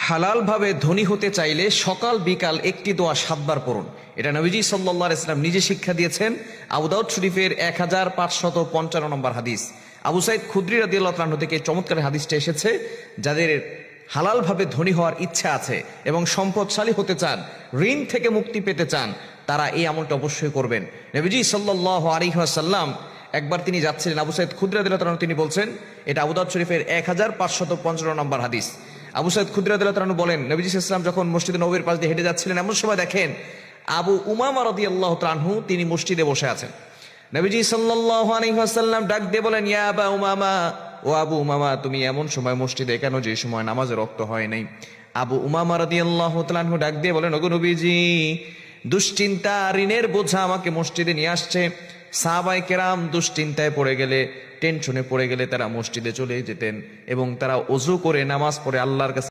হালাল ভাবে ধনী হতে চাইলে সকাল বিকাল একটি দোয়া 7 বার পড়ুন। এটা নবীজি সাল্লাল্লাহু আলাইহি ওয়াসাল্লাম নিজে শিক্ষা দিয়েছেন। আবু দাউদ শরীফের 1555 নম্বর হাদিস। আবু সাইদ খুদরি রাদিয়াল্লাহু তাআলা থেকে চমৎকার হাদিসটা এসেছে, যাদের হালাল ভাবে ধনী হওয়ার ইচ্ছা আছে এবং সম্পদশালী হতে চান, ঋণ থেকে মুক্তি পেতে চান, তারা এই আমলটা অবশ্যই করবেন। নবীজি সাল্লাল্লাহু আলাইহি ওয়াসাল্লাম একবার তিনি যাচ্ছিলেন, আবু সাইদ খুদরি রাদিয়াল্লাহু তাআলা তিনি বলছেন, এটা আবু দাউদ শরীফের 1555 নম্বর হাদিস। আবু সাইদ খুদরি রাদিয়াল্লাহু তাআলা বলেন, নবীজি সাল্লাল্লাহু আলাইহি ওয়াসাল্লাম যখন মসজিদে নববীর পাশ দিয়ে হেঁটে যাচ্ছিলেন, এমন সময় দেখেন আবু উমামা রাদিয়াল্লাহু তাআলা তিনি মসজিদে বসে আছেন। নবীজি সাল্লাল্লাহু আলাইহি ওয়াসাল্লাম ডাক দিয়ে বলেন, ইয়া আবা উমামা, ও আবু উমামা, তুমি এমন সময় মসজিদে কেন যে সময় নামাজের ওয়াক্ত হয় নাই? আবু উমামা রাদিয়াল্লাহু তাআলা ডাক দিয়ে বলেন, ওগো নবীজি, দুশ্চিন্তা ঋণের বোঝা আমাকে মসজিদে নিয়ে আসছে। সাহাবায়ে কেরাম দুশ্চিন্তায় পড়ে গেলে, টেনশনে পড়ে গেলে তারা মসজিদে চলে যেতেন এবং তারা ওযু করে নামাজ পড়ে আল্লাহর কাছে